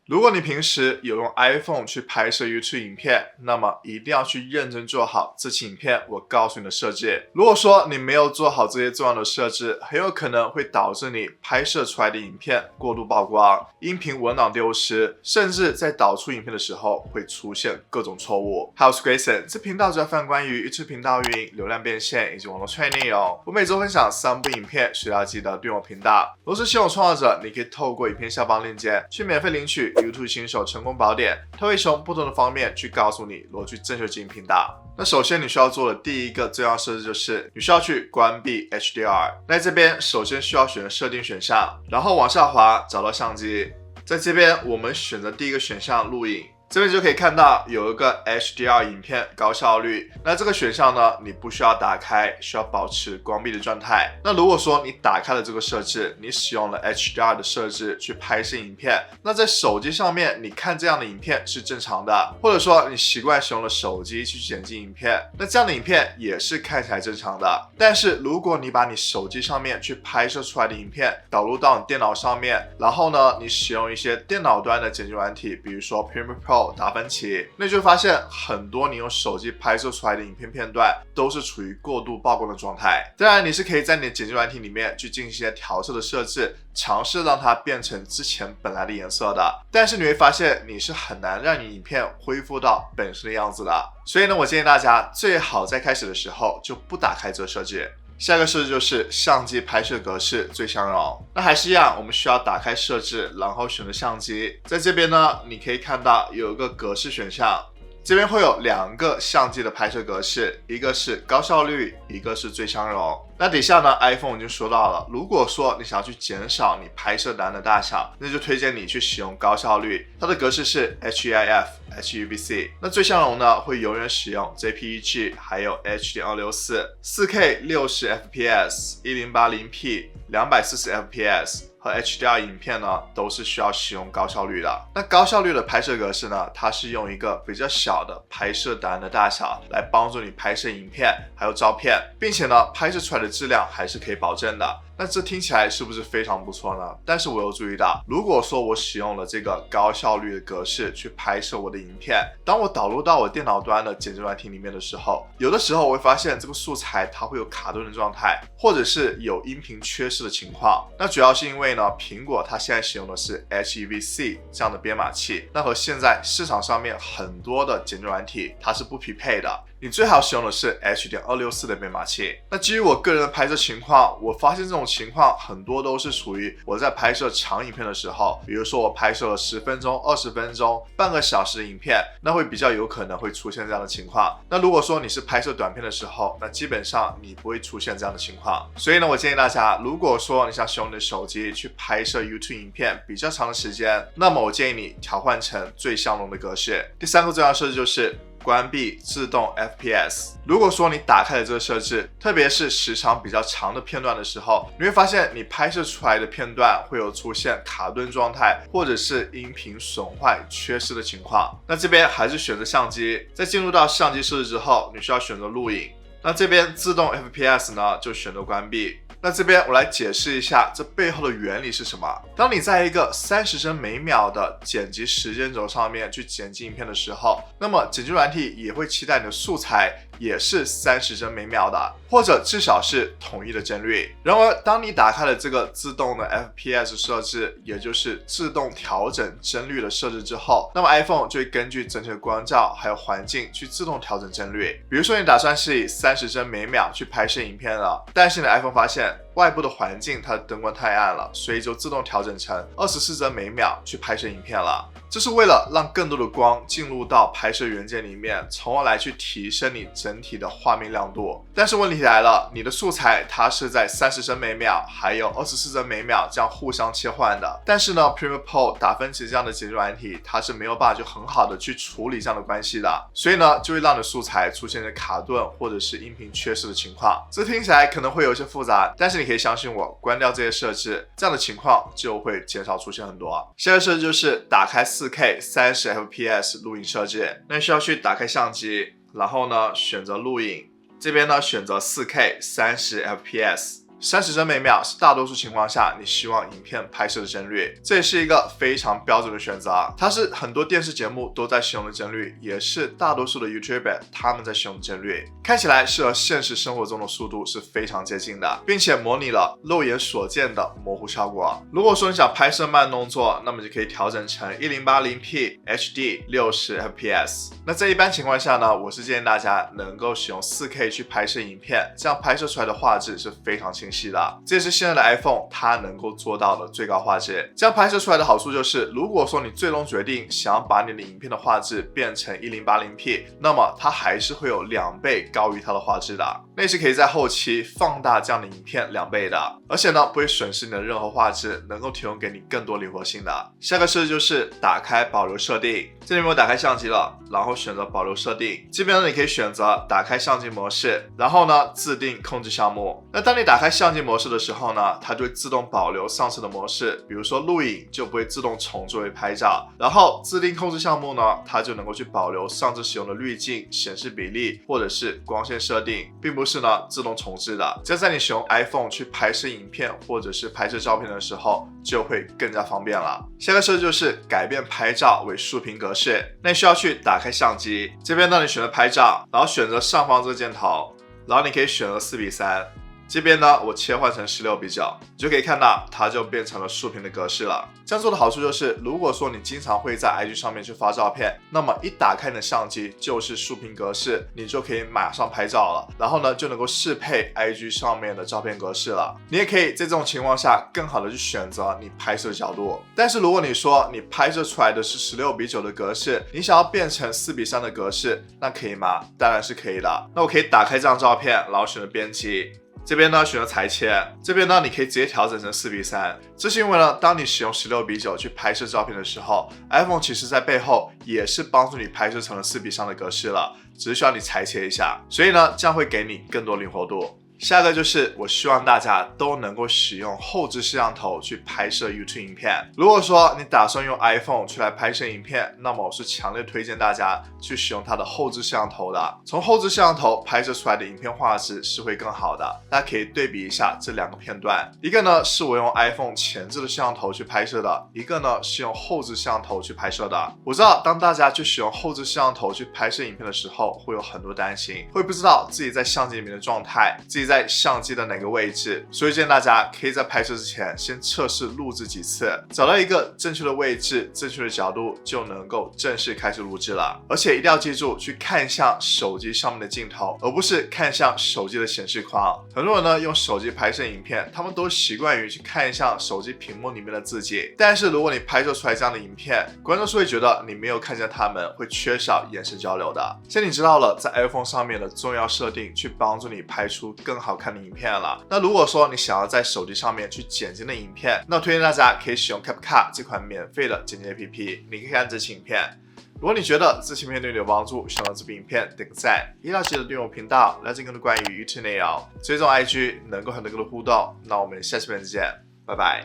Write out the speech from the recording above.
如果你平时有用 iPhone 去拍摄 YouTube 影片，那么一定要去认真做好这期影片我告诉你的设置。如果说你没有做好这些重要的设置，很有可能会导致你拍摄出来的影片过度曝光，音频文档丢失，甚至在导出影片的时候会出现各种错误。我是 Grayson， 这频道主要分享关于 YouTube 频道运营、流量变现以及网络创业内容。我每周分享3部影片，需要记得订阅我频道。如果是新手创作者，你可以透过影片下方链接去免费领取 YouTube 新手成功宝典，它会从不同的方面去告诉你如何去正确经营频道。那首先你需要做的第一个重要设置就是你需要去关闭 HDR。那这边首先需要选择设定选项，然后往下滑找到相机，在这边我们选择第一个选项录影。这边就可以看到有一个 HDR 影片高效率，那这个选项呢，你不需要打开，需要保持关闭的状态。那如果说你打开了这个设置，你使用了 HDR 的设置去拍摄影片，那在手机上面你看这样的影片是正常的，或者说你习惯使用了手机去剪辑影片，那这样的影片也是看起来正常的。但是如果你把你手机上面去拍摄出来的影片导入到你电脑上面，然后呢，你使用一些电脑端的剪辑软体，比如说 Premiere Pro、达芬奇，那你就会发现很多你用手机拍摄出来的影片片段都是处于过度曝光的状态。当然你是可以在你的剪辑软体里面去进行一些调色的设置，尝试让它变成之前本来的颜色的，但是你会发现你是很难让你影片恢复到本身的样子的。所以呢，我建议大家最好在开始的时候就不打开这个设置。下一个设置就是相机拍摄格式最相容。那还是一样，我们需要打开设置，然后选择相机。在这边呢，你可以看到有一个格式选项，这边会有2个相机的拍摄格式，一个是高效率，一个是最相容。那底下呢 iPhone 已经说到了，如果说你想要去减少你拍摄单的大小，那就推荐你去使用高效率，它的格式是 HEIF、HEVC。那最相容呢，会永远使用 JPEG， 还有 H.264、4K 60fps、1080p、240fps。和 HDR 影片呢，都是需要使用高效率的。那高效率的拍摄格式呢，它是用一个比较小的拍摄档的大小来帮助你拍摄影片还有照片，并且呢，拍摄出来的质量还是可以保证的。那这听起来是不是非常不错呢？但是我有注意到，如果说我使用了这个高效率的格式去拍摄我的影片，当我导入到我电脑端的剪辑软体里面的时候，有的时候我会发现这个素材它会有卡顿的状态，或者是有音频缺失的情况。那主要是因为呢，苹果它现在使用的是 HEVC 这样的编码器，那和现在市场上面很多的剪辑软体它是不匹配的。你最好使用的是 H.264 的编码器。那基于我个人的拍摄情况，我发现这种情况很多都是属于我在拍摄长影片的时候，比如说我拍摄了10分钟、20分钟、半个小时的影片，那会比较有可能会出现这样的情况。那如果说你是拍摄短片的时候，那基本上你不会出现这样的情况。所以呢，我建议大家，如果说你想使用你的手机去拍摄 YouTube 影片比较长的时间，那么我建议你调换成最相容的格式。第3个重要设置就是关闭自动 FPS。如果说你打开了这个设置，特别是时长比较长的片段的时候，你会发现你拍摄出来的片段会有出现卡顿状态，或者是音频损坏、缺失的情况。那这边还是选择相机，在进入到相机设置之后，你需要选择录影。那这边自动 FPS 呢，就选择关闭。那这边我来解释一下这背后的原理是什么。当你在一个30帧每秒的剪辑时间轴上面去剪辑影片的时候，那么剪辑软体也会期待你的素材也是30帧每秒的，或者至少是统一的帧率。然而当你打开了这个自动的 FPS 设置，也就是自动调整帧率的设置之后，那么 iPhone 就会根据整体的光照还有环境去自动调整帧率。比如说你打算是以30帧每秒去拍摄影片了，但是你的 iPhone 发现外部的环境它的灯光太暗了，所以就自动调整成24帧每秒去拍摄影片了。这是为了让更多的光进入到拍摄元件里面，从而来去提升你整体的画面亮度。但是问题来了，你的素材它是在30帧每秒还有24帧每秒这样互相切换的，但是呢 Premiere Pro、达芬奇这样的剪辑软体它是没有办法就很好的去处理这样的关系的，所以呢就会让你的素材出现卡顿或者是音频缺失的情况。这听起来可能会有一些复杂，但是你可以相信我，关掉这些设置，这样的情况就会减少出现很多。下一个设置就是打开4K 30fps 录影设置。那需要去打开相机，然后呢选择录影，这边呢选择 4K 30fps。30帧每秒是大多数情况下你希望影片拍摄的帧率，这也是一个非常标准的选择。它是很多电视节目都在使用的帧率，也是大多数的 YouTuber 他们在使用的帧率，看起来是和现实生活中的速度是非常接近的，并且模拟了肉眼所见的模糊效果。如果说你想拍摄慢动作，那么就可以调整成 1080p HD 60fps。那在一般情况下呢，我是建议大家能够使用 4K 去拍摄影片，这样拍摄出来的画质是非常清晰的。这也是现在的 iPhone 它能够做到的最高画质。这样拍摄出来的好处就是，如果说你最终决定想要把你的影片的画质变成 1080p， 那么它还是会有2倍高于它的画质的。那也是可以在后期放大这样的影片2倍的，而且呢不会损失你的任何画质，能够提供给你更多灵活性的。下个设置就是打开保留设定，这里面我打开相机了，然后选择保留设定，这边呢你可以选择打开相机模式，然后呢自定控制项目。那当你打开相机模式的时候呢，它就会自动保留上次的模式，比如说录影就不会自动重做为拍照，然后自定控制项目呢，它就能够去保留上次使用的滤镜、显示比例或者是光线设定，并不是呢自动重置的。这在你使用 iPhone 去拍摄影片或者是拍摄照片的时候就会更加方便了。下个设置就是改变拍照为竖屏格式，那你需要去打开相机，这边呢你选择拍照，然后选择上方这个箭头，然后你可以选择4:3。这边呢，我切换成16:9，你就可以看到它就变成了竖屏的格式了。这样做的好处就是，如果说你经常会在 IG 上面去发照片，那么一打开你的相机就是竖屏格式，你就可以马上拍照了，然后呢就能够适配 IG 上面的照片格式了。你也可以在这种情况下更好的去选择你拍摄的角度。但是如果你说你拍摄出来的是16:9的格式，你想要变成4:3的格式，那可以吗？当然是可以的。那我可以打开这张照片，然后选择编辑。这边呢选择裁切，这边呢你可以直接调整成4:3，这是因为呢，当你使用16:9去拍摄照片的时候 ，iPhone 其实在背后也是帮助你拍摄成了4:3的格式了，只是需要你裁切一下，所以呢，这样会给你更多灵活度。下个就是我希望大家都能够使用后置摄像头去拍摄 YouTube 影片。如果说你打算用 iPhone 去来拍摄影片，那么我是强烈推荐大家去使用它的后置摄像头的。从后置摄像头拍摄出来的影片画质是会更好的。大家可以对比一下这2个片段，一个呢是我用 iPhone 前置的摄像头去拍摄的，一个呢是用后置摄像头去拍摄的。我知道当大家去使用后置摄像头去拍摄影片的时候，会有很多担心，会不知道自己在相机里面的状态，自己在相机的哪个位置，所以建议大家可以在拍摄之前先测试录制几次，找到一个正确的位置、正确的角度，就能够正式开始录制了。而且一定要记住去看向手机上面的镜头，而不是看向手机的显示框。很多人呢用手机拍摄影片，他们都习惯于去看向手机屏幕里面的自己，但是如果你拍摄出来这样的影片，观众是会觉得你没有看见他们，会缺少眼神交流的。现在你知道了在 iPhone 上面的重要设定，去帮助你拍出更好看的影片了。那如果说你想要在手机上面去剪辑的影片，那我推荐大家可以使用 CapCut 这款免费的剪辑 APP， 你可以看这期影片。如果你觉得这期影片对你有帮助，希望这部影片点个赞，一定要记得订阅我频道，了解更多关于 YouTube 内容，追踪 IG， 能够和更多互动。那我们下期片再见，拜拜。